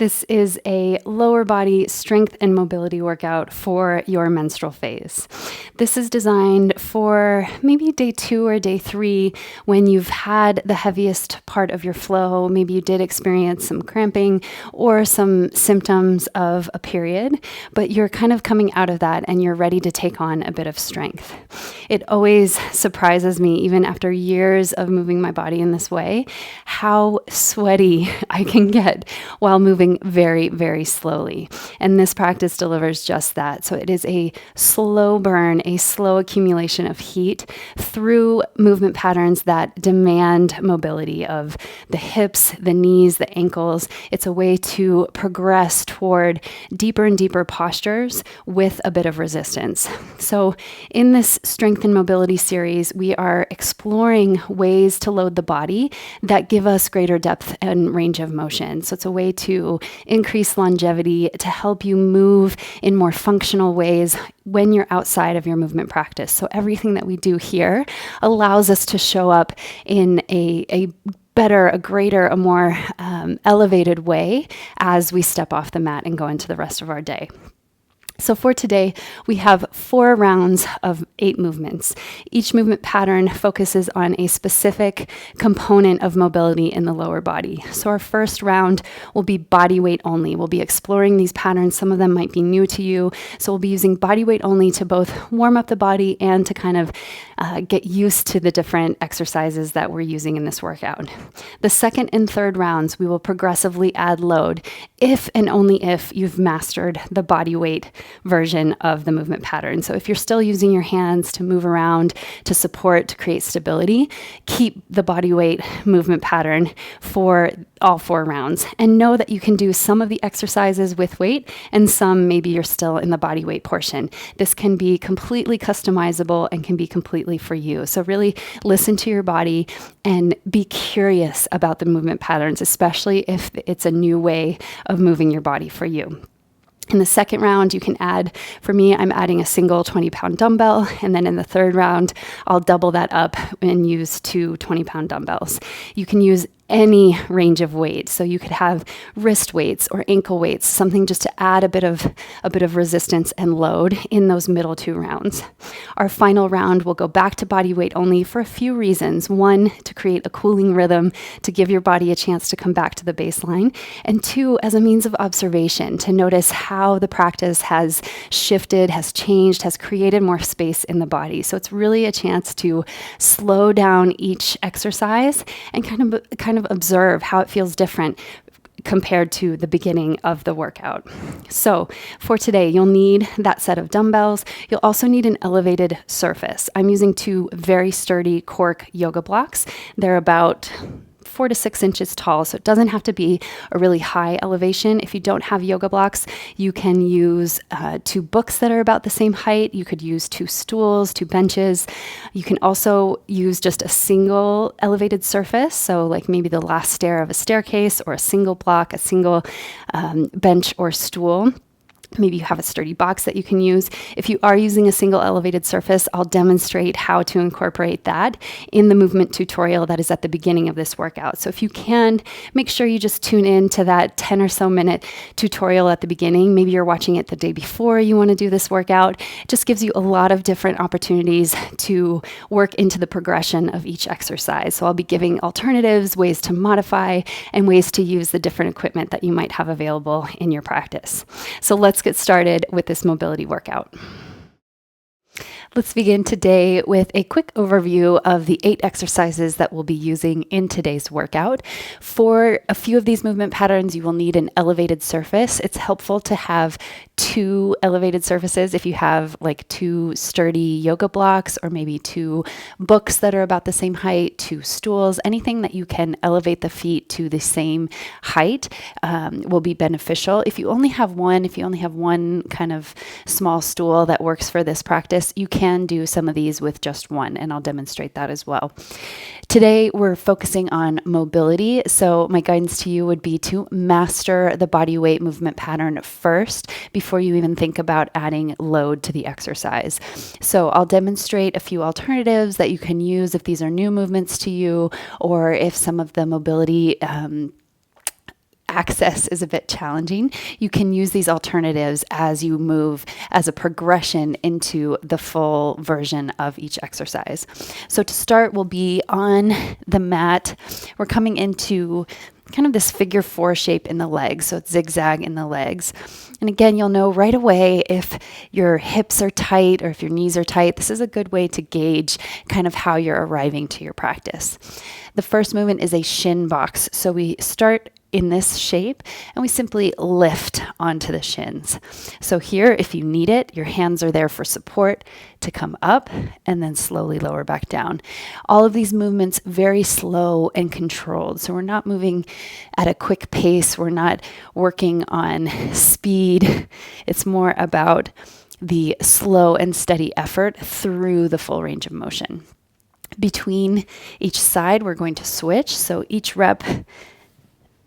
This is a lower body strength and mobility workout for your menstrual phase. This is designed for maybe day 2 or day 3 when you've had the heaviest part of your flow. Maybe you did experience some cramping or some symptoms of a period, but you're kind of coming out of that and you're ready to take on a bit of strength. It always surprises me, even after years of moving my body in this way, how sweaty I can get while moving very, very slowly. And this practice delivers just that. So it is a slow burn, a slow accumulation of heat through movement patterns that demand mobility of the hips, the knees, the ankles. It's a way to progress toward deeper and deeper postures with a bit of resistance. So in this strength and mobility series, we are exploring ways to load the body that give us greater depth and range of motion. So it's a way to increase longevity, to help you move in more functional ways when you're outside of your movement practice. So everything that we do here allows us to show up in a better, a greater, a more elevated way as we step off the mat and go into the rest of our day. So for today, we have 4 rounds of 8 movements. Each movement pattern focuses on a specific component of mobility in the lower body. So our first round will be body weight only. We'll be exploring these patterns. Some of them might be new to you. So we'll be using body weight only to both warm up the body and to kind of get used to the different exercises that we're using in this workout. The second and third rounds, we will progressively add load if and only if you've mastered the body weight version of the movement pattern. So if you're still using your hands to move around, to support, to create stability, keep the body weight movement pattern for all 4 rounds. And know that you can do some of the exercises with weight and some maybe you're still in the body weight portion. This can be completely customizable and can be completely for you. So really listen to your body and be curious about the movement patterns, especially if it's a new way of moving your body for you. In the second round, you can add, for me, I'm adding a single 20-pound dumbbell. And then in the third round, I'll double that up and use 2 20-pound dumbbells. You can use any range of weight. So you could have wrist weights or ankle weights, something just to add a bit of resistance and load in those middle 2 rounds. Our final round will go back to body weight only for a few reasons. 1, to create a cooling rhythm, to give your body a chance to come back to the baseline. And 2, as a means of observation, to notice how the practice has shifted, has changed, has created more space in the body. So it's really a chance to slow down each exercise and kind of observe how it feels different compared to the beginning of the workout. So for today, you'll need that set of dumbbells. You'll also need an elevated surface. I'm using 2 very sturdy cork yoga blocks. They're about 4 to 6 inches tall, so it doesn't have to be a really high elevation. If you don't have yoga blocks, you can use 2 books that are about the same height. You could use 2 stools, 2 benches. You can also use just a single elevated surface, so like maybe the last stair of a staircase, or a single block, a single bench or stool. Maybe you have a sturdy box that you can use. If you are using a single elevated surface, I'll demonstrate how to incorporate that in the movement tutorial that is at the beginning of this workout. So if you can, make sure you just tune in to that 10 or so minute tutorial at the beginning. Maybe you're watching it the day before you want to do this workout. It just gives you a lot of different opportunities to work into the progression of each exercise. So I'll be giving alternatives, ways to modify, and ways to use the different equipment that you might have available in your practice. So let's get started with this mobility workout. Let's begin today with a quick overview of the 8 exercises that we'll be using in today's workout. For a few of these movement patterns, you will need an elevated surface. It's helpful to have 2 elevated surfaces if you have like 2 sturdy yoga blocks, or maybe 2 books that are about the same height, 2 stools. Anything that you can elevate the feet to the same height will be beneficial. If you only have one kind of small stool that works for this practice, you can do some of these with just one, and I'll demonstrate that as well. Today, we're focusing on mobility. So my guidance to you would be to master the body weight movement pattern first before you even think about adding load to the exercise. So I'll demonstrate a few alternatives that you can use if these are new movements to you, or if some of the mobility access is a bit challenging, you can use these alternatives as you move as a progression into the full version of each exercise. So to start, we'll be on the mat. We're coming into kind of this figure 4 shape in the legs. So it's zigzag in the legs. And again, you'll know right away if your hips are tight or if your knees are tight. This is a good way to gauge kind of how you're arriving to your practice. The first movement is a shin box. So we start in this shape and we simply lift onto the shins. So here, if you need it, your hands are there for support to come up and then slowly lower back down. All of these movements very slow and controlled. So we're not moving at a quick pace. We're not working on speed. It's more about the slow and steady effort through the full range of motion. Between each side, we're going to switch. So each rep,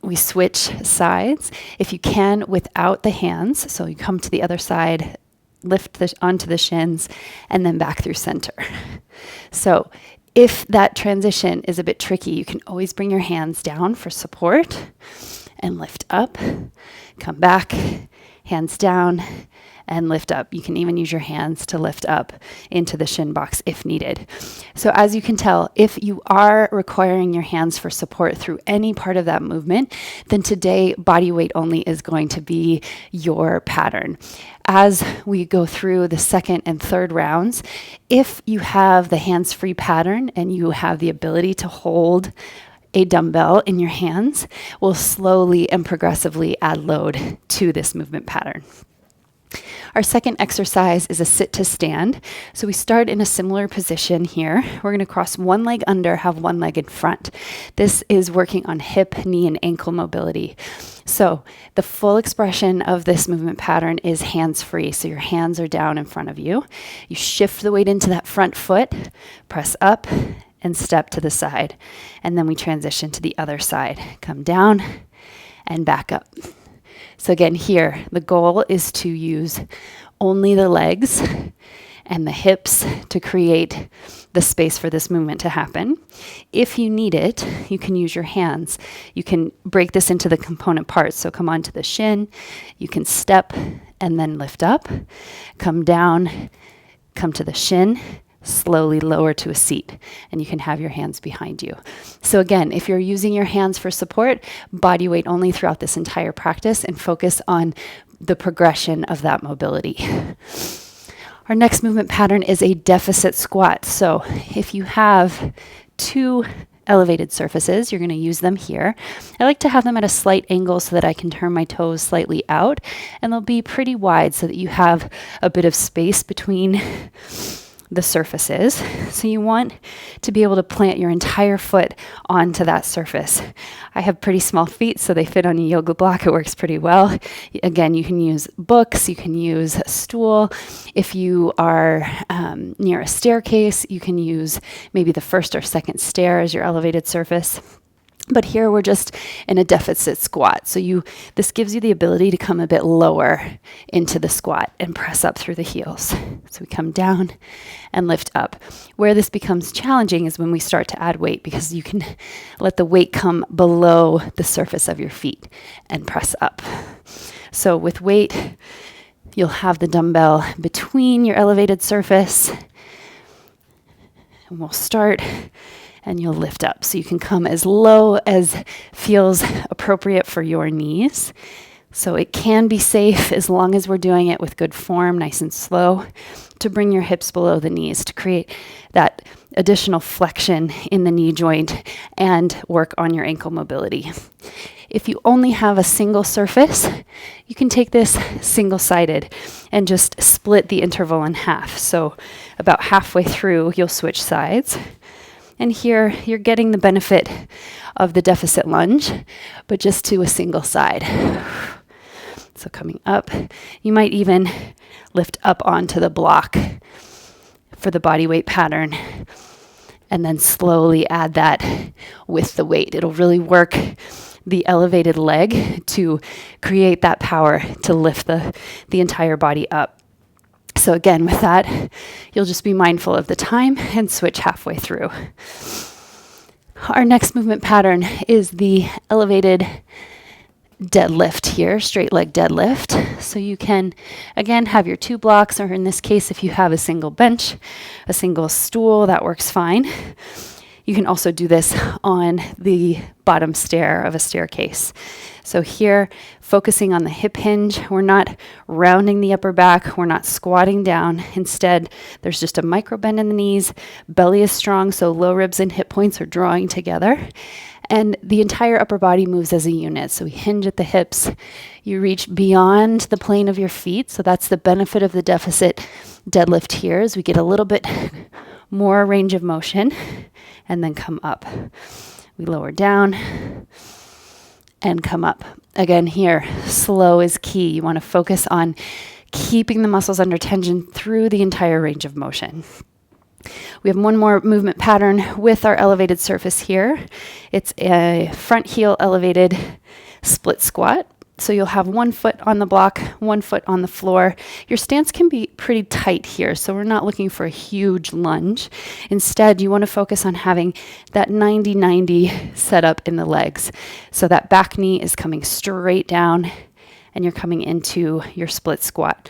we switch sides. If you can, without the hands. So you come to the other side, lift onto the shins, and then back through center. So if that transition is a bit tricky, you can always bring your hands down for support and lift up, come back, hands down, and lift up. You can even use your hands to lift up into the shin box if needed. So as you can tell, if you are requiring your hands for support through any part of that movement, then today body weight only is going to be your pattern. As we go through the second and third rounds, if you have the hands-free pattern and you have the ability to hold a dumbbell in your hands, we'll slowly and progressively add load to this movement pattern. Our second exercise is a sit to stand. So we start in a similar position here. We're going to cross one leg under, have one leg in front. This is working on hip, knee, and ankle mobility. So the full expression of this movement pattern is hands-free. So your hands are down in front of you. You shift the weight into that front foot, press up, and step to the side. And then we transition to the other side. Come down and back up. So again, here, the goal is to use only the legs and the hips to create the space for this movement to happen. If you need it, you can use your hands. You can break this into the component parts. So come onto the shin, you can step and then lift up, come down, come to the shin, slowly lower to a seat, and you can have your hands behind you. So again, if you're using your hands for support, body weight only throughout this entire practice and focus on the progression of that mobility. Our next movement pattern is a deficit squat. So if you have 2 elevated surfaces, you're going to use them here. I like to have them at a slight angle so that I can turn my toes slightly out, and they'll be pretty wide so that you have a bit of space between the surfaces. So you want to be able to plant your entire foot onto that surface. I have pretty small feet, so they fit on a yoga block. It works pretty well. Again, you can use books, you can use a stool. If you are near a staircase, you can use maybe the first or second stair as your elevated surface. But here we're just in a deficit squat. So this gives you the ability to come a bit lower into the squat and press up through the heels. So we come down and lift up. Where this becomes challenging is when we start to add weight, because you can let the weight come below the surface of your feet and press up. So with weight, you'll have the dumbbell between your elevated surface. And we'll start and you'll lift up. So you can come as low as feels appropriate for your knees. So it can be safe as long as we're doing it with good form, nice and slow, to bring your hips below the knees to create that additional flexion in the knee joint and work on your ankle mobility. If you only have a single surface, you can take this single-sided and just split the interval in half. So about halfway through, you'll switch sides. And here, you're getting the benefit of the deficit lunge, but just to a single side. So coming up, you might even lift up onto the block for the body weight pattern, and then slowly add that with the weight. It'll really work the elevated leg to create that power to lift the entire body up. So again, with that, you'll just be mindful of the time and switch halfway through. Our next movement pattern is the elevated deadlift here, straight leg deadlift. So you can, again, have your 2 blocks, or in this case, if you have a single bench, a single stool, that works fine. You can also do this on the bottom stair of a staircase. So here, focusing on the hip hinge, we're not rounding the upper back, we're not squatting down. Instead, there's just a micro bend in the knees, belly is strong, so low ribs and hip points are drawing together. And the entire upper body moves as a unit. So we hinge at the hips. You reach beyond the plane of your feet. So that's the benefit of the deficit deadlift here, is we get a little bit more range of motion and then come up. We lower down and come up. Again here, slow is key. You want to focus on keeping the muscles under tension through the entire range of motion. We have one more movement pattern with our elevated surface here. It's a front heel elevated split squat. So you'll have 1 foot on the block, 1 foot on the floor. Your stance can be pretty tight here, so we're not looking for a huge lunge. Instead, you want to focus on having that 90-90 setup in the legs. So that back knee is coming straight down and you're coming into your split squat.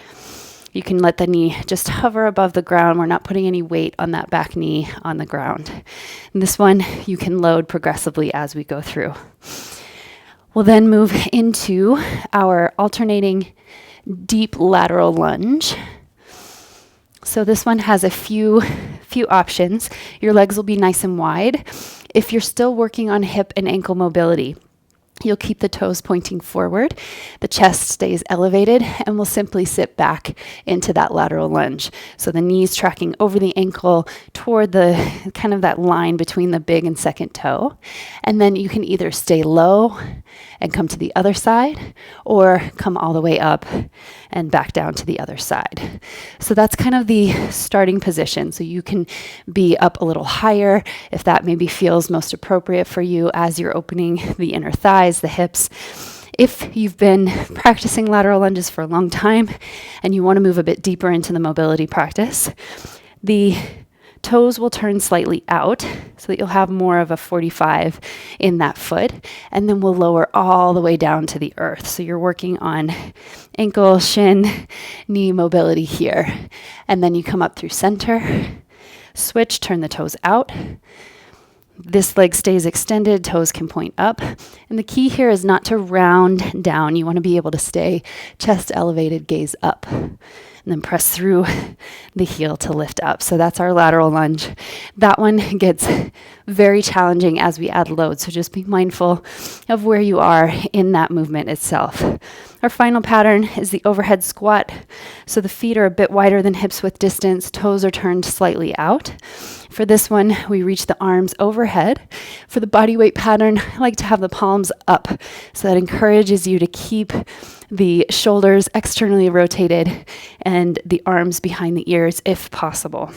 You can let the knee just hover above the ground. We're not putting any weight on that back knee on the ground. And this one you can load progressively as we go through. We'll then move into our alternating deep lateral lunge. So this one has a few options. Your legs will be nice and wide. If you're still working on hip and ankle mobility, you'll keep the toes pointing forward, the chest stays elevated, and we'll simply sit back into that lateral lunge. So the knees tracking over the ankle toward the kind of that line between the big and second toe. And then you can either stay low and come to the other side, or come all the way up and back down to the other side. So that's kind of the starting position. So you can be up a little higher if that maybe feels most appropriate for you as you're opening the inner thighs, the hips. If you've been practicing lateral lunges for a long time and you want to move a bit deeper into the mobility practice, the toes will turn slightly out so that you'll have more of a 45 in that foot, and then we'll lower all the way down to the earth. So you're working on ankle, shin, knee mobility here. And then you come up through center, switch, turn the toes out. This leg stays extended, toes can point up. And the key here is not to round down. You want to be able to stay chest elevated, gaze up, and then press through the heel to lift up. So that's our lateral lunge. That one gets very challenging as we add load. So just be mindful of where you are in that movement itself. Our final pattern is the overhead squat. So the feet are a bit wider than hips width distance, toes are turned slightly out. For this one, we reach the arms overhead. For the body weight pattern, I like to have the palms up. So that encourages you to keep the shoulders externally rotated and the arms behind the ears if possible.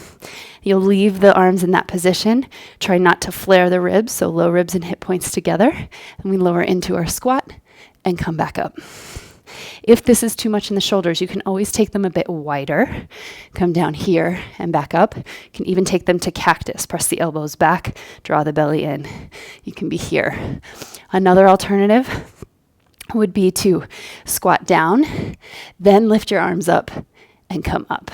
You'll leave the arms in that position. Try not to flare the ribs, so low ribs and hip points together. And we lower into our squat and come back up. If this is too much in the shoulders, you can always take them a bit wider. Come down here and back up. You can even take them to cactus. Press the elbows back, draw the belly in. You can be here. Another alternative would be to squat down, then lift your arms up and come up.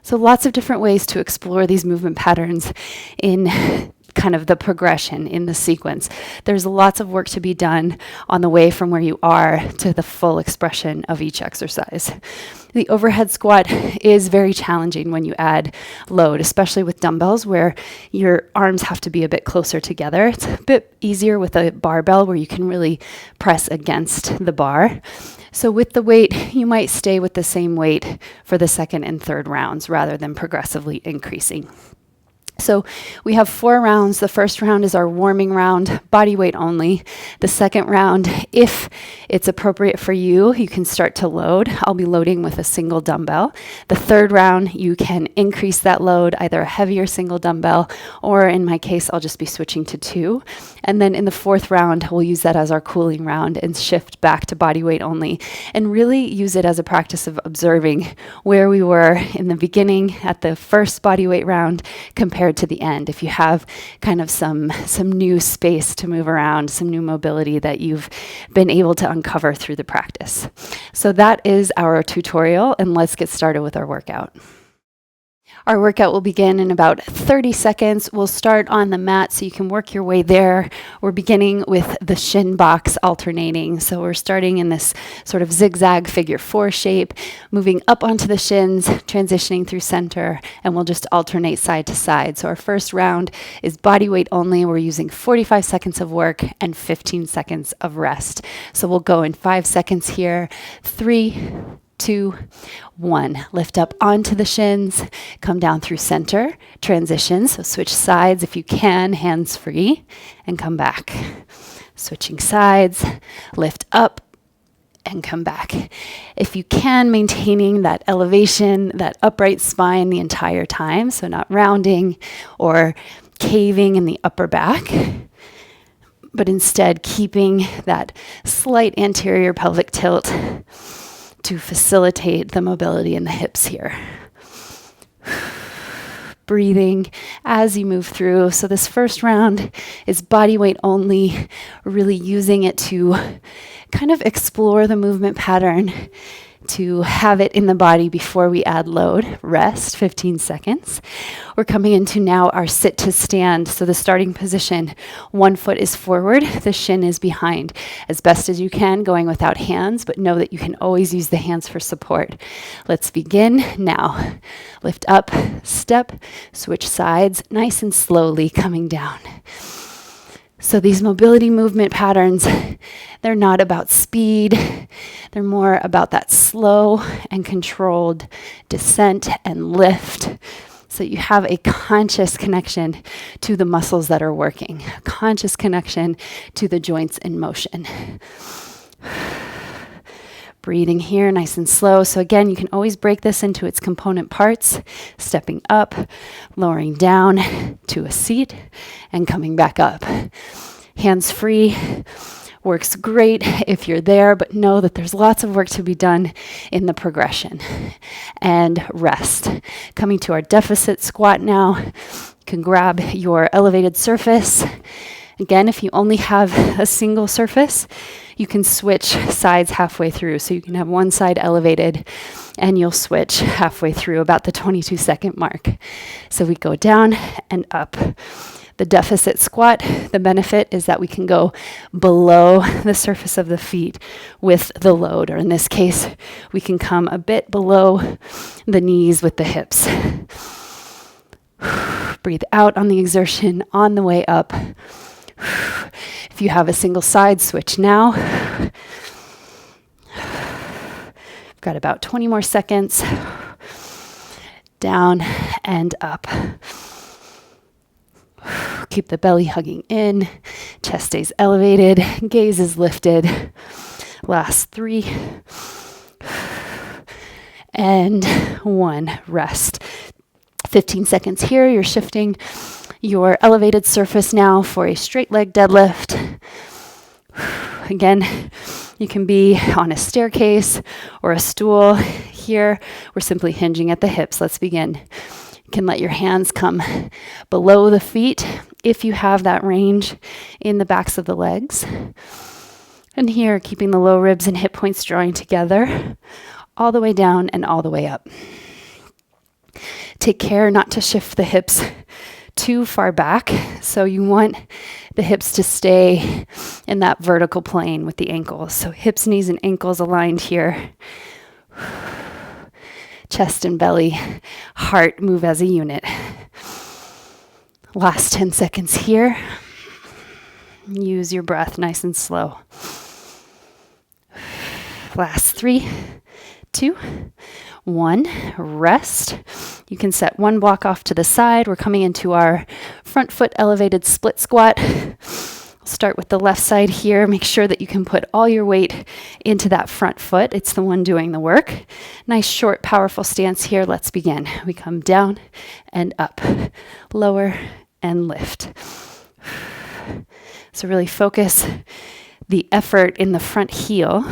So lots of different ways to explore these movement patterns in kind of the progression in the sequence. There's lots of work to be done on the way from where you are to the full expression of each exercise. The overhead squat is very challenging when you add load, especially with dumbbells where your arms have to be a bit closer together. It's a bit easier with a barbell where you can really press against the bar. So with the weight, you might stay with the same weight for the second and third rounds rather than progressively increasing. So we have 4 rounds. The first round is our warming round, body weight only. The second round, if it's appropriate for you, you can start to load. I'll be loading with a single dumbbell. The third round, you can increase that load, either a heavier single dumbbell, or in my case, I'll just be switching to 2. And then in the fourth round, we'll use that as our cooling round and shift back to body weight only, and really use it as a practice of observing where we were in the beginning at the first body weight round compared forward to the end if you have kind of some new space to move around, some new mobility that you've been able to uncover through the practice. So that is our tutorial, and let's get started with our workout. Our workout will begin in about 30 seconds. We'll start on the mat so you can work your way there. We're beginning with the shin box alternating. So we're starting in this sort of zigzag figure 4 shape, moving up onto the shins, transitioning through center, and we'll just alternate side to side. So our first round is body weight only. We're using 45 seconds of work and 15 seconds of rest. So we'll go in 5 seconds here. 3, 2, 1. Lift up onto the shins, come down through center, transition. So switch sides if you can, hands free, and come back. Switching sides, lift up and come back. If you can, maintaining that elevation, that upright spine the entire time, so not rounding or caving in the upper back, but instead keeping that slight anterior pelvic tilt to facilitate the mobility in the hips here. Breathing as you move through. So this first round is body weight only, really using it to kind of explore the movement pattern, to have it in the body before we add load. Rest, 15 seconds. We're coming into now our sit to stand. So the starting position, one foot is forward, the shin is behind. As best as you can, going without hands, but know that you can always use the hands for support. Let's begin now. Lift up, step, switch sides, nice and slowly coming down. So these mobility movement patterns, they're not about speed. They're more about that slow and controlled descent and lift. So you have a conscious connection to the muscles that are working, a conscious connection to the joints in motion. Breathing here, nice and slow. So again, you can always break this into its component parts, stepping up, lowering down to a seat, and coming back up. Hands free. Works great if you're there, but know that there's lots of work to be done in the progression. And rest. Coming to our deficit squat now. You can grab your elevated surface. Again, if you only have a single surface, you can switch sides halfway through. So you can have one side elevated and you'll switch halfway through about the 22-second mark. So we go down and up. The deficit squat, the benefit is that we can go below the surface of the feet with the load, or in this case, we can come a bit below the knees with the hips. Breathe out on the exertion on the way up. If you have a single side, switch now. Got about 20 more seconds. Down and up. Keep the belly hugging in, chest stays elevated, gaze is lifted. Last 3 and 1. Rest. 15 seconds here. You're shifting your elevated surface now for a straight leg deadlift. Again, you can be on a staircase or a stool. Here, we're simply hinging at the hips. Let's begin. You can let your hands come below the feet if you have that range in the backs of the legs. And here, keeping the low ribs and hip points drawing together, all the way down and all the way up. Take care not to shift the hips too far back. So you want the hips to stay in that vertical plane with the ankles. So hips, knees, and ankles aligned here. Chest and belly, heart move as a unit. Last 10 seconds here. Use your breath nice and slow. Last 3, 2, 1. Rest. You can set one block off to the side. We're coming into our front foot elevated split squat. Start with the left side here. Make sure that you can put all your weight into that front foot. It's the one doing the work. Nice, short, powerful stance here. Let's begin. We come down and up, lower and lift. So really focus the effort in the front heel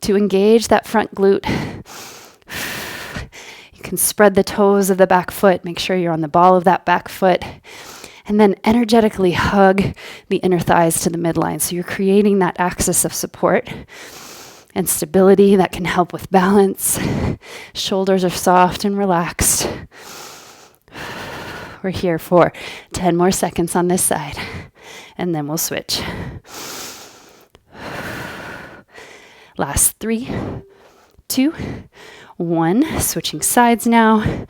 to engage that front glute. You can spread the toes of the back foot. Make sure you're on the ball of that back foot. And then energetically hug the inner thighs to the midline. So you're creating that axis of support and stability that can help with balance. Shoulders are soft and relaxed. We're here for 10 more seconds on this side, and then we'll switch. Last 3, 2, 1. Switching sides now.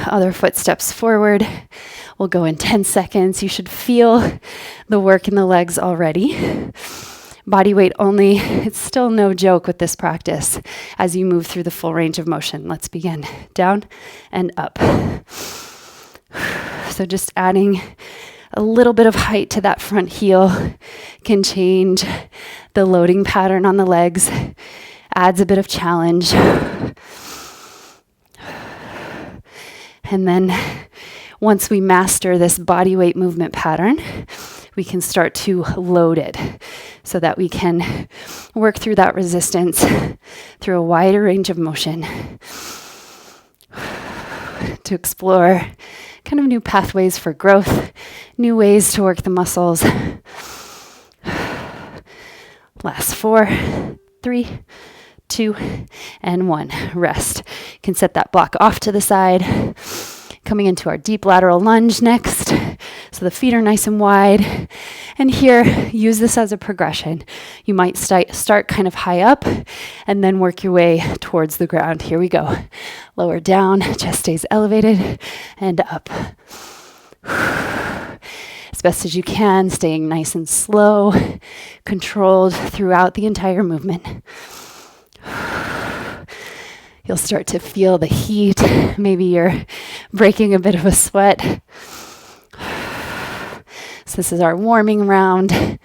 Other footsteps forward. We'll go in 10 seconds. You should feel the work in the legs already. Body weight only. It's still no joke with this practice as you move through the full range of motion. Let's begin. Down and up. So just adding a little bit of height to that front heel can change the loading pattern on the legs. Adds a bit of challenge. And then once we master this body weight movement pattern, we can start to load it so that we can work through that resistance through a wider range of motion to explore kind of new pathways for growth, new ways to work the muscles. Last 4, 3, 2, and 1. Rest. You can set that block off to the side. Coming into our deep lateral lunge next. So the feet are nice and wide. And here, use this as a progression. You might start kind of high up and then work your way towards the ground. Here we go. Lower down, chest stays elevated, and up. As best as you can, staying nice and slow, controlled throughout the entire movement. You'll start to feel the heat. Maybe you're breaking a bit of a sweat. So this is our warming round.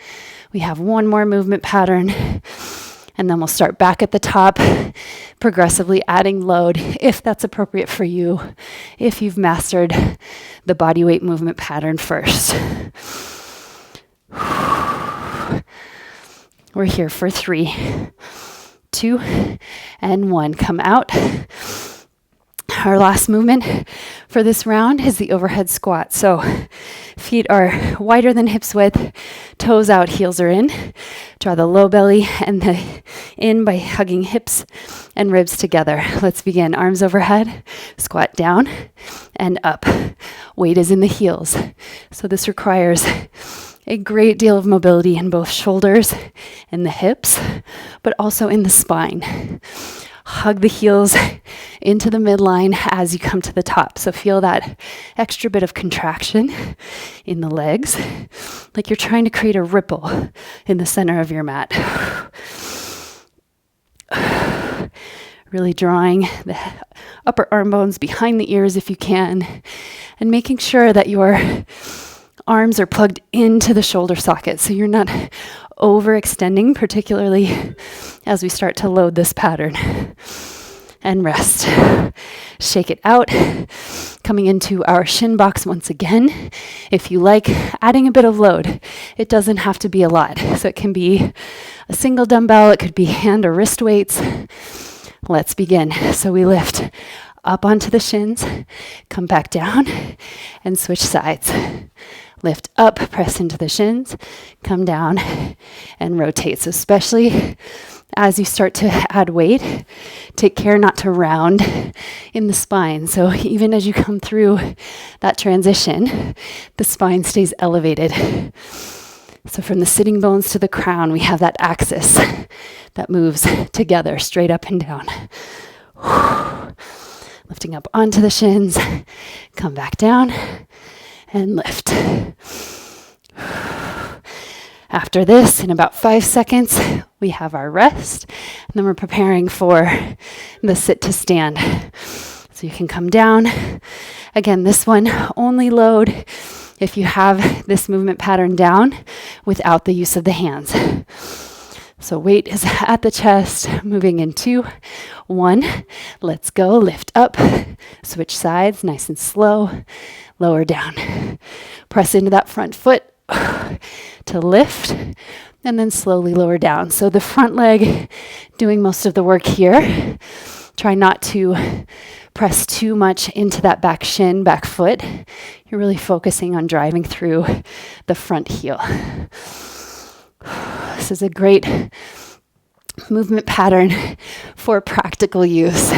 We have one more movement pattern, and then we'll start back at the top, progressively adding load if that's appropriate for you, if you've mastered the body weight movement pattern first. We're here for 3, 2, and 1. Come out. Our last movement for this round is the overhead squat. So feet are wider than hips width, toes out, heels are in. Draw the low belly and the in by hugging hips and ribs together. Let's begin. Arms overhead, squat down and up. Weight is in the heels. So this requires a great deal of mobility in both shoulders and the hips, but also in the spine. Hug the heels into the midline as you come to the top. So feel that extra bit of contraction in the legs, like you're trying to create a ripple in the center of your mat. Really drawing the upper arm bones behind the ears if you can, and making sure that your arms are plugged into the shoulder socket so you're not overextending, particularly as we start to load this pattern. And rest. Shake it out. Coming into our shin box once again. If you like adding a bit of load, it doesn't have to be a lot. So it can be a single dumbbell, it could be hand or wrist weights. Let's begin. So we lift up onto the shins, come back down, and switch sides. Lift up, press into the shins, come down, and rotate. So especially as you start to add weight, take care not to round in the spine. So even as you come through that transition, the spine stays elevated. So from the sitting bones to the crown, we have that axis that moves together, straight up and down. Lifting up onto the shins, come back down, and lift. After this, in about 5 seconds, we have our rest, and then we're preparing for the sit to stand. So you can come down. Again, this one, only load if you have this movement pattern down without the use of the hands. So weight is at the chest, moving in 2, 1. Let's go, lift up, switch sides, nice and slow, lower down. Press into that front foot to lift, and then slowly lower down. So the front leg doing most of the work here, Try not to press too much into that back shin, back foot. You're really focusing on driving through the front heel. This is a great movement pattern for practical use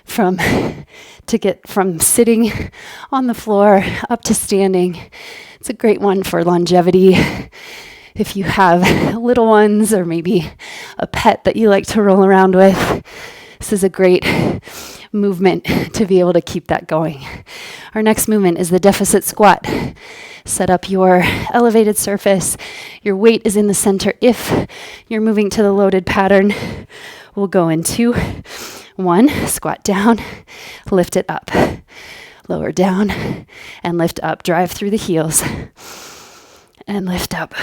to get from sitting on the floor up to standing. It's a great one for longevity. If you have little ones or maybe a pet that you like to roll around with, this is a great movement to be able to keep that going. Our next movement is the deficit squat. Set up your elevated surface. Your weight is in the center. If you're moving to the loaded pattern, we'll go in 2, 1, squat down, lift it up, lower down, and lift up. Drive through the heels, and lift up.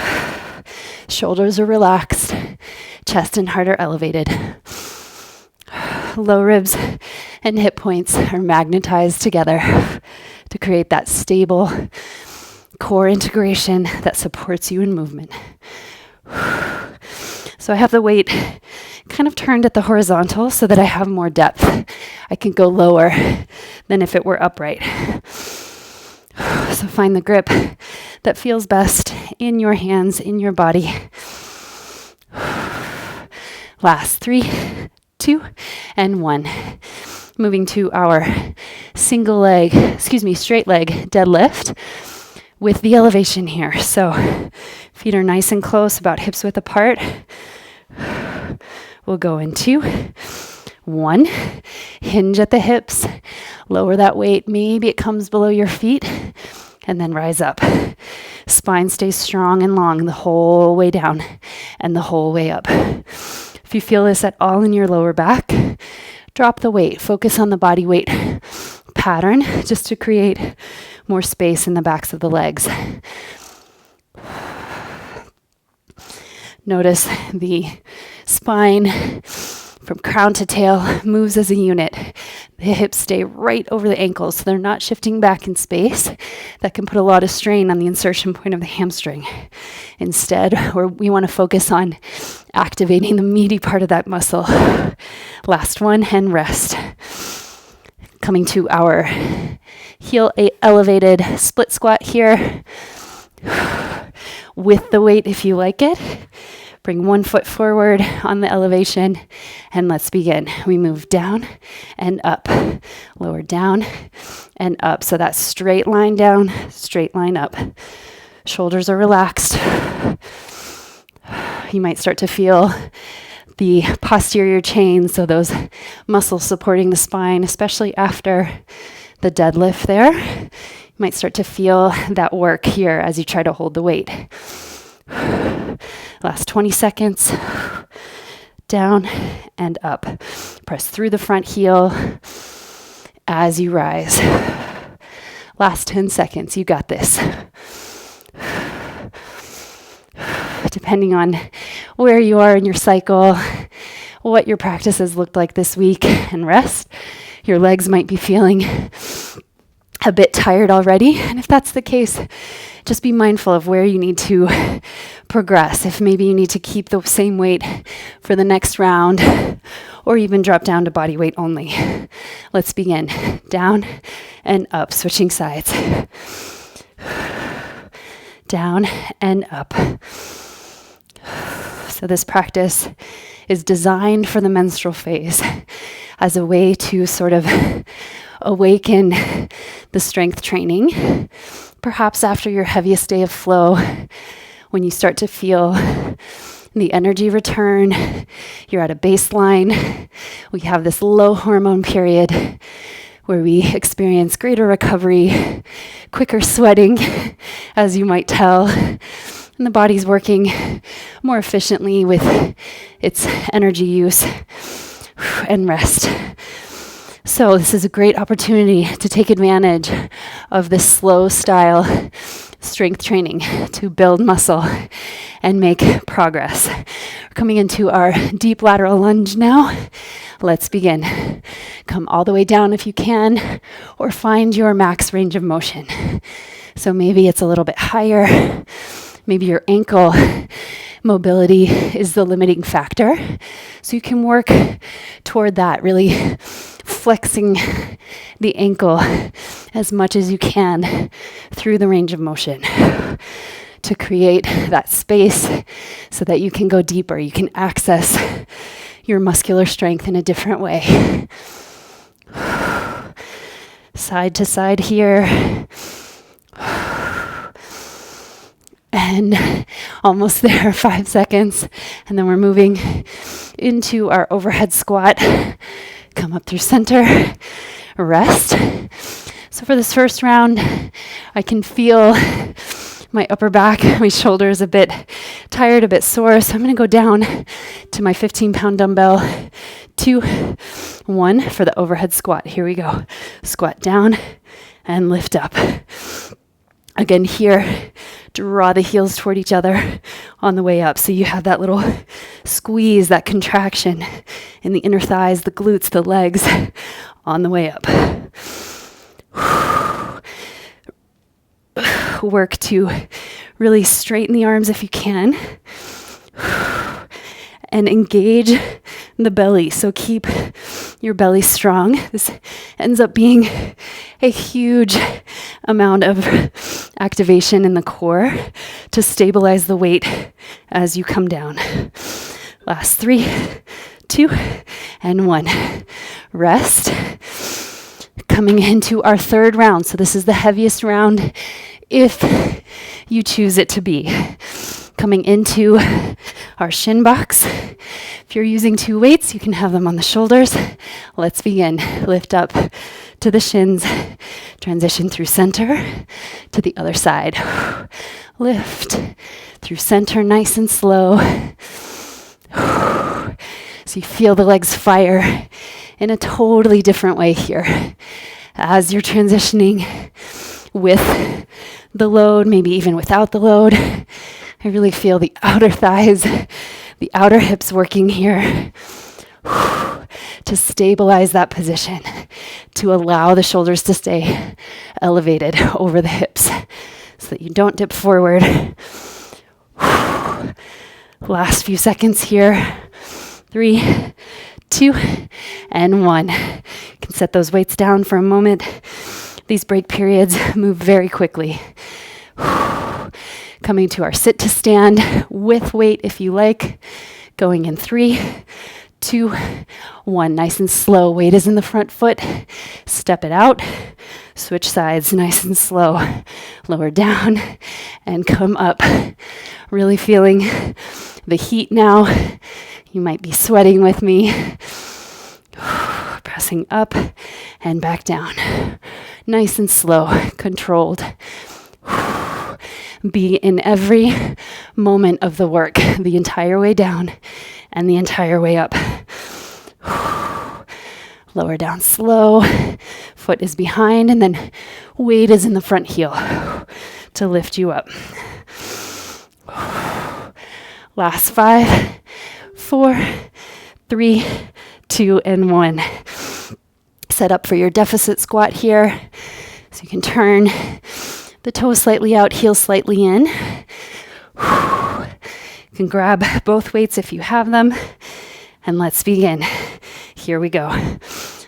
Shoulders are relaxed, chest and heart are elevated. Low ribs and hip points are magnetized together to create that stable core integration that supports you in movement. So I have the weight kind of turned at the horizontal so that I have more depth. I can go lower than if it were upright. So find the grip that feels best in your hands, in your body. Last 3, 2, and 1. Moving to our straight leg deadlift with the elevation here. So feet are nice and close, about hips width apart. We'll go in 2, 1. Hinge at the hips. Lower that weight. Maybe it comes below your feet. And then rise up. Spine stays strong and long the whole way down and the whole way up. If you feel this at all in your lower back, drop the weight. Focus on the body weight pattern just to create more space in the backs of the legs. Notice the spine from crown to tail moves as a unit. The hips stay right over the ankles, so they're not shifting back in space. That can put a lot of strain on the insertion point of the hamstring. Instead, we want to focus on activating the meaty part of that muscle. Last one, and rest. Coming to our heel elevated split squat here. With the weight if you like it. Bring one foot forward on the elevation, and let's begin. We move down and up, lower down and up. So that straight line down, straight line up. Shoulders are relaxed. You might start to feel the posterior chain, so those muscles supporting the spine, especially after the deadlift there. You might start to feel that work here as you try to hold the weight. Last 20 seconds. Down and up. Press through the front heel as you rise. Last 10 seconds. You got this. Depending on where you are in your cycle, what your practice has looked like this week, and rest. Your legs might be feeling a bit tired already. And if that's the case, just be mindful of where you need to progress. If maybe you need to keep the same weight for the next round, or even drop down to body weight only. Let's begin. Down and up, switching sides. Down and up. So this practice is designed for the menstrual phase as a way to sort of awaken the strength training. Perhaps after your heaviest day of flow, when you start to feel the energy return, you're at a baseline. We have this low hormone period where we experience greater recovery, quicker sweating, as you might tell. And the body's working more efficiently with its energy use and rest. So this is a great opportunity to take advantage of this slow style strength training to build muscle and make progress. We're coming into our deep lateral lunge now. Let's begin. Come all the way down if you can, or find your max range of motion. So maybe it's a little bit higher. Maybe your ankle mobility is the limiting factor. So you can work toward that, really flexing the ankle as much as you can through the range of motion to create that space so that you can go deeper. You can access your muscular strength in a different way. Side to side here. And almost there, 5 seconds. And then we're moving into our overhead squat. Come up through center, rest. So for this first round, I can feel my upper back, my shoulders a bit tired, a bit sore. So I'm going to go down to my 15-pound dumbbell. 2, 1 for the overhead squat. Here we go. Squat down and lift up. Again, here, draw the heels toward each other on the way up. So you have that little squeeze, that contraction in the inner thighs, the glutes, the legs on the way up. Work to really straighten the arms if you can. And engage the belly. So keep your belly strong. This ends up being a huge amount of activation in the core to stabilize the weight as you come down. Last 3, 2, and 1. Rest. Coming into our third round. So this is the heaviest round if you choose it to be. Coming into our shin box. If you're using 2 weights, you can have them on the shoulders. Let's begin. Lift up to the shins. Transition through center to the other side. Lift through center, nice and slow. So you feel the legs fire in a totally different way here. As you're transitioning with the load, maybe even without the load, I really feel the outer thighs, the outer hips working here to stabilize that position, to allow the shoulders to stay elevated over the hips so that you don't dip forward. Last few seconds here. 3, 2, and 1. You can set those weights down for a moment. These break periods move very quickly. Coming to our sit to stand with weight if you like. Going in 3, 2, 1. Nice and slow. Weight is in the front foot. Step it out. Switch sides nice and slow. Lower down and come up. Really feeling the heat now. You might be sweating with me. Pressing up and back down. Nice and slow, controlled. Be in every moment of the work, the entire way down and the entire way up. Lower down slow. Foot is behind and then weight is in the front heel to lift you up. Last 5, 4, 3, 2, and 1. Set up for your deficit squat here. So you can turn the toes slightly out, heels slightly in. You can grab both weights if you have them. And let's begin. Here we go.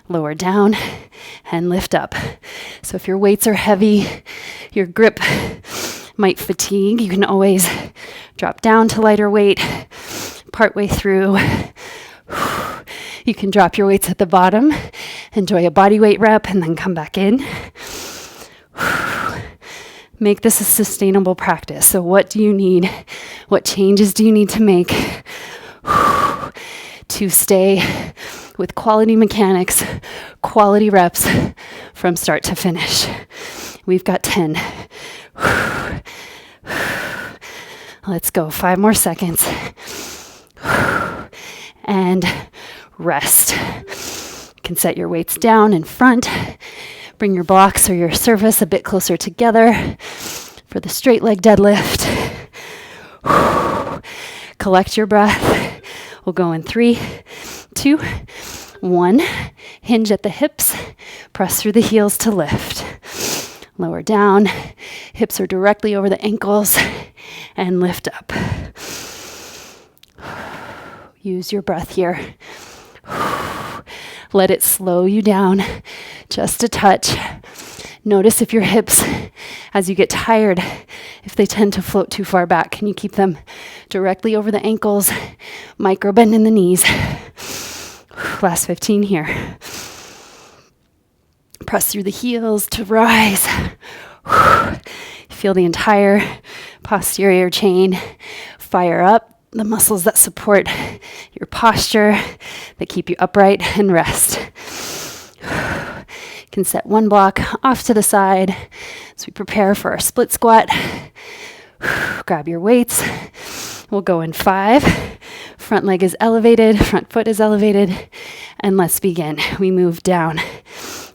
Lower down and lift up. So if your weights are heavy, your grip might fatigue, you can always drop down to lighter weight partway through. You can drop your weights at the bottom, enjoy a body weight rep, and then come back in. Make this a sustainable practice. So what do you need? What changes do you need to make to stay with quality mechanics, quality reps from start to finish? We've got 10. Let's go. 5 more seconds. And rest. You can set your weights down in front. Bring your blocks or your surface a bit closer together for the straight leg deadlift. Collect your breath. We'll go in 3, 2, 1. Hinge at the hips. Press through the heels to lift. Lower down. Hips are directly over the ankles. And lift up. Use your breath here. Let it slow you down just a touch. Notice if your hips, as you get tired, if they tend to float too far back, can you keep them directly over the ankles? Micro bend in the knees. Last 15 here. Press through the heels to rise. Feel the entire posterior chain fire up, the muscles that support your posture, that keep you upright and rest. You can set one block off to the side as we prepare for our split squat. Grab your weights. We'll go in 5. Front leg is elevated, front foot is elevated, and let's begin. We move down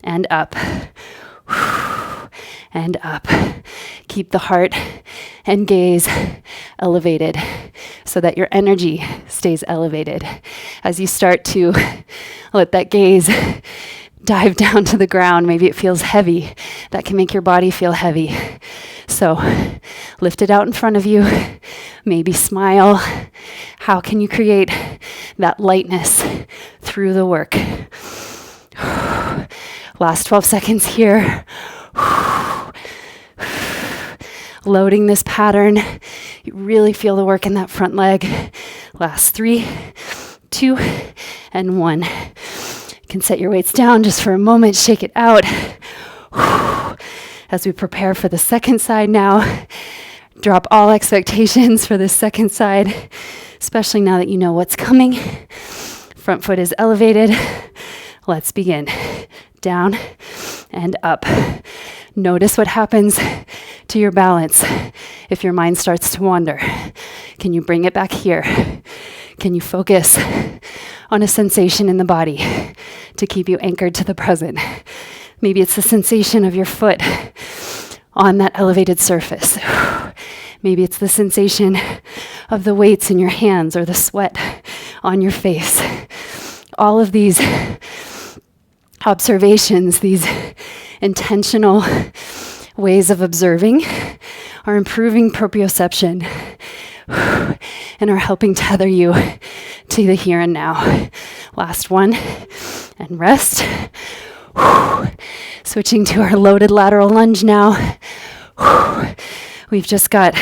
and up. And up. Keep the heart and gaze elevated so that your energy stays elevated. As you start to let that gaze dive down to the ground, maybe it feels heavy. That can make your body feel heavy. So lift it out in front of you. Maybe smile. How can you create that lightness through the work? Last 12 seconds here. Loading this pattern. You really feel the work in that front leg. Last 3, 2, and 1. You can set your weights down just for a moment. Shake it out. As we prepare for the second side now, drop all expectations for the second side, especially now that you know what's coming. Front foot is elevated. Let's begin. Down and up. Notice what happens to your balance if your mind starts to wander. Can you bring it back here? Can you focus on a sensation in the body to keep you anchored to the present? Maybe it's the sensation of your foot on that elevated surface. Maybe it's the sensation of the weights in your hands or the sweat on your face. All of these observations, these intentional ways of observing are improving proprioception and are helping tether you to the here and now. Last one, and rest. Switching to our loaded lateral lunge now. We've just got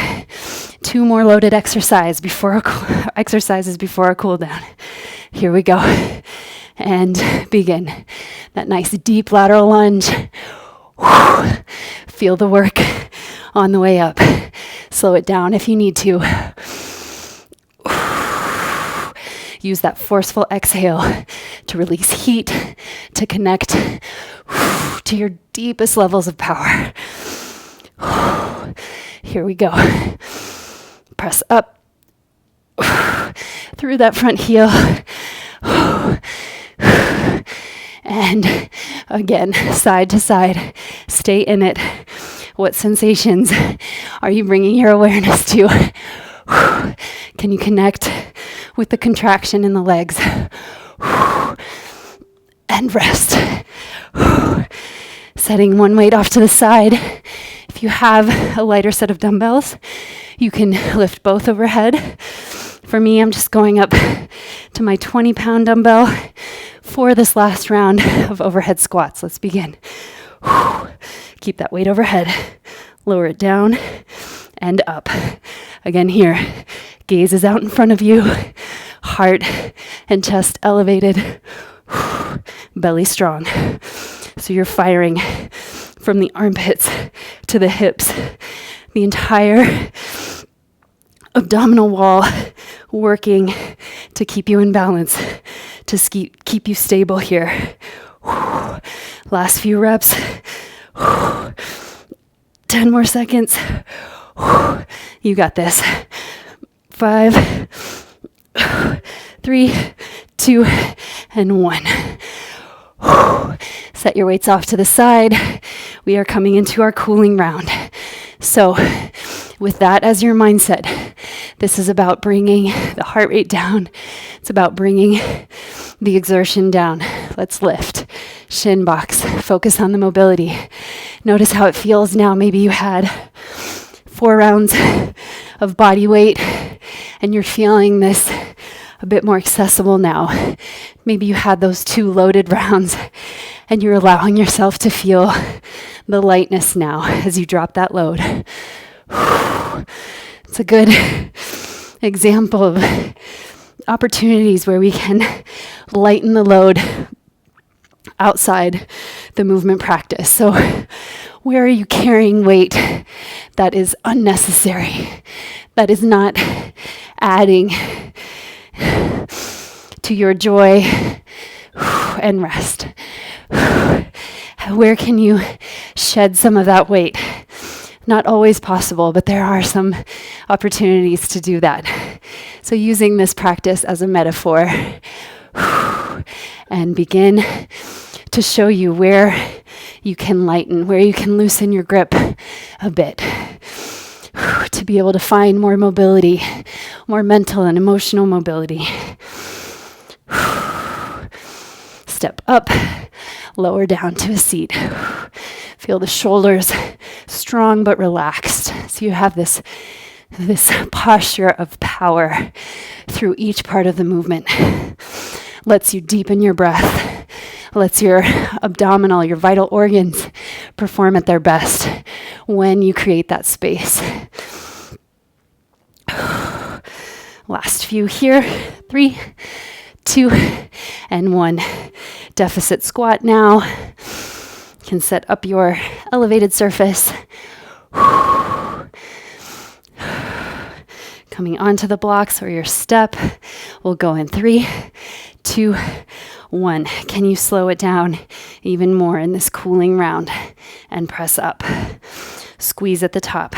2 more loaded exercises before our cool down. Here we go. And begin. That nice deep lateral lunge. Feel the work on the way up. Slow it down if you need to. Use that forceful exhale to release heat, to connect to your deepest levels of power. Here we go. Press up through that front heel. And again, side to side, stay in it. What sensations are you bringing your awareness to? Can you connect with the contraction in the legs? And rest. Setting one weight off to the side. If you have a lighter set of dumbbells, you can lift both overhead. For me, I'm just going up to my 20-pound dumbbell for this last round of overhead squats. Let's begin. Keep that weight overhead. Lower it down and up. Again here, gaze is out in front of you. Heart and chest elevated. Belly strong. So you're firing from the armpits to the hips. The entire abdominal wall working to keep you in balance, to keep you stable here. Last few reps. 10 more seconds. You got this. 5, 3, 2, and 1. Set your weights off to the side. We are coming into our cooling round. So with that as your mindset, this is about bringing the heart rate down. It's about bringing the exertion down. Let's lift. Shin box. Focus on the mobility. Notice how it feels now. Maybe you had 4 rounds of body weight and you're feeling this a bit more accessible now. Maybe you had those 2 loaded rounds and you're allowing yourself to feel the lightness now as you drop that load. It's a good example of opportunities where we can lighten the load outside the movement practice. So where are you carrying weight that is unnecessary, that is not adding to your joy and rest? Where can you shed some of that weight? Not always possible, but there are some opportunities to do that. So using this practice as a metaphor, and begin to show you where you can lighten, where you can loosen your grip a bit, to be able to find more mobility, more mental and emotional mobility. Step up, lower down to a seat. Feel the shoulders strong but relaxed. So you have this posture of power through each part of the movement. Lets you deepen your breath, lets your abdominal, your vital organs perform at their best when you create that space. Last few here. 3, 2, and 1. Deficit squat now. You can set up your elevated surface. Coming onto the blocks or your step. We'll go in 3, 2, 1. Can you slow it down even more in this cooling round and press up? Squeeze at the top.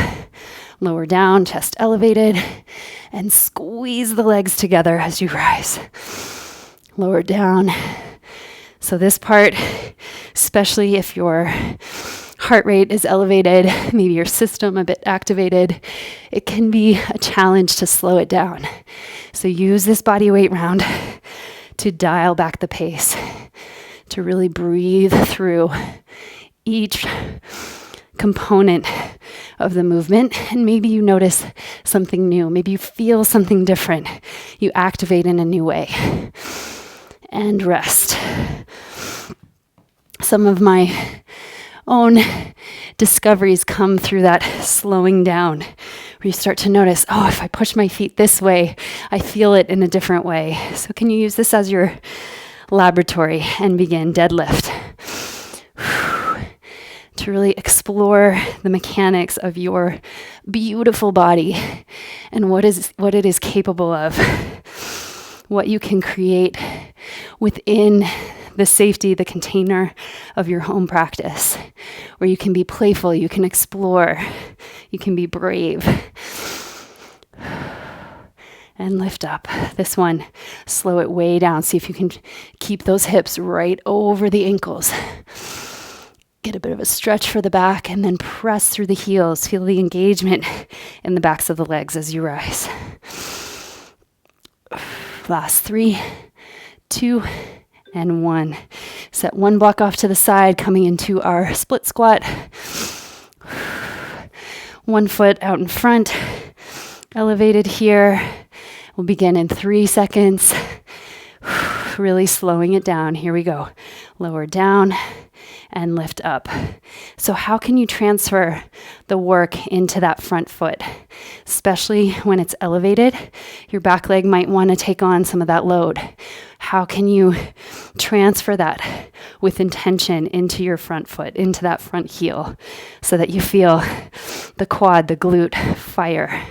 Lower down, chest elevated, and squeeze the legs together as you rise. Lower down. So this part, especially if your heart rate is elevated, maybe your system a bit activated, it can be a challenge to slow it down. So use this body weight round to dial back the pace, to really breathe through each component of the movement. And maybe you notice something new. Maybe you feel something different. You activate in a new way. And rest. Some of my own discoveries come through that slowing down, where you start to notice, oh, if I push my feet this way, I feel it in a different way. So can you use this as your laboratory and begin deadlift to really explore the mechanics of your beautiful body and what it is capable of, what you can create within the safety, the container of your home practice, where you can be playful, you can explore, you can be brave. And lift up. This one, slow it way down. See if you can keep those hips right over the ankles. Get a bit of a stretch for the back and then press through the heels. Feel the engagement in the backs of the legs as you rise. Last 3, 2, and 1. Set one block off to the side, coming into our split squat. One foot out in front, elevated here. We'll begin in 3 seconds. Really slowing it down. Here we go. Lower down and lift up. So how can you transfer the work into that front foot? Especially when it's elevated, your back leg might want to take on some of that load. How can you transfer that with intention into your front foot, into that front heel, so that you feel the quad, the glute fire?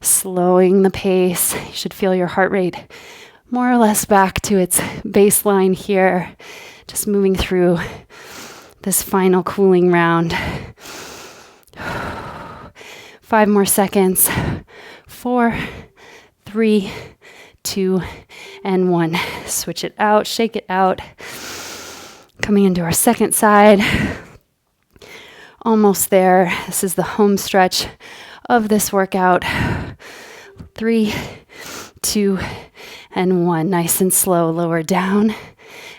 Slowing the pace. You should feel your heart rate more or less back to its baseline here. Just moving through this final cooling round. 5 more seconds. 4, 3, 2, and 1. Switch it out, shake it out. Coming into our second side. Almost there. This is the home stretch of this workout. 3, 2, and 1. Nice and slow. Lower down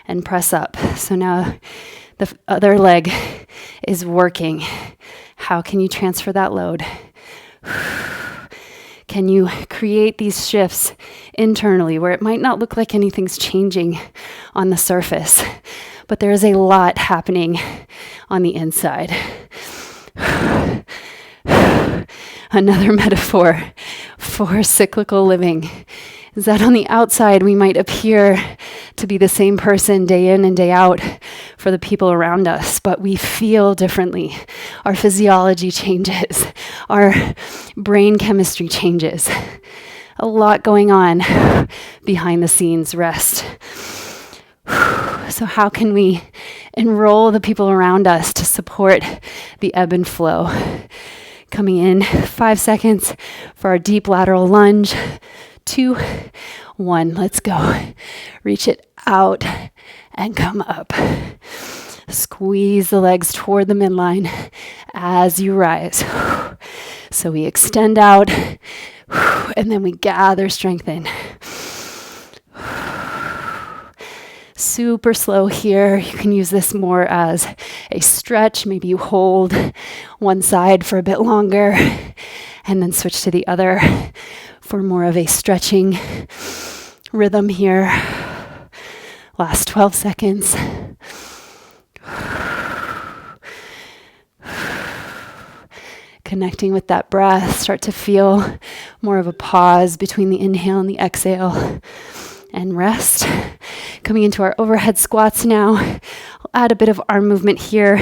and press up. So now the other leg is working. How can you transfer that load? Can you create these shifts internally where it might not look like anything's changing on the surface, but there is a lot happening on the inside? Another metaphor for cyclical living is that on the outside, we might appear to be the same person day in and day out for the people around us, but we feel differently. Our physiology changes. Our brain chemistry changes. A lot going on behind the scenes. Rest. So how can we enroll the people around us to support the ebb and flow? Coming in 5 seconds for our deep lateral lunge. 2, 1, let's go. Reach it out and come up. Squeeze the legs toward the midline as you rise. So we extend out and then we gather strength in. Super slow here. You can use this more as a stretch. Maybe you hold one side for a bit longer and then switch to the other for more of a stretching rhythm here. Last 12 seconds. Connecting with that breath. Start to feel more of a pause between the inhale and the exhale. And rest. Coming into our overhead squats now. I'll add a bit of arm movement here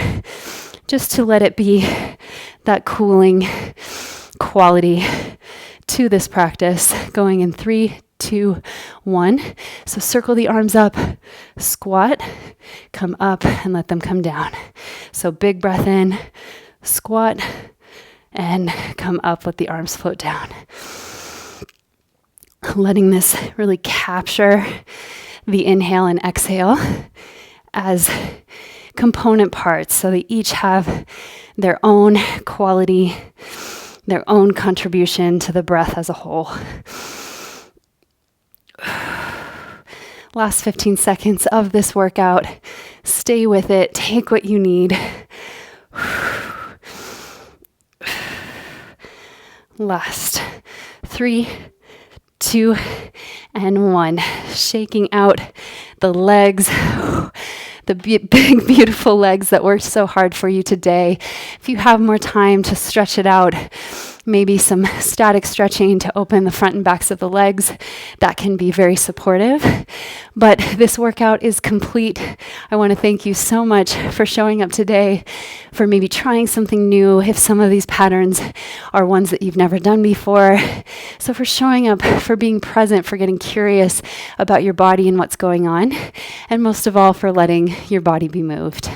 just to let it be that cooling quality to this practice. Going in 3, 2, 1. So circle the arms up, squat, come up and let them come down. So big breath in, squat, and come up, let the arms float down. Letting this really capture the inhale and exhale as component parts. So they each have their own quality, their own contribution to the breath as a whole. Last 15 seconds of this workout. Stay with it. Take what you need. Last 3, 2, and 1. Shaking out the legs, the big, beautiful legs that worked so hard for you today. If you have more time to stretch it out, maybe some static stretching to open the front and backs of the legs, that can be very supportive. But this workout is complete. I want to thank you so much for showing up today, for maybe trying something new if some of these patterns are ones that you've never done before. So for showing up, for being present, for getting curious about your body and what's going on, and most of all, for letting your body be moved.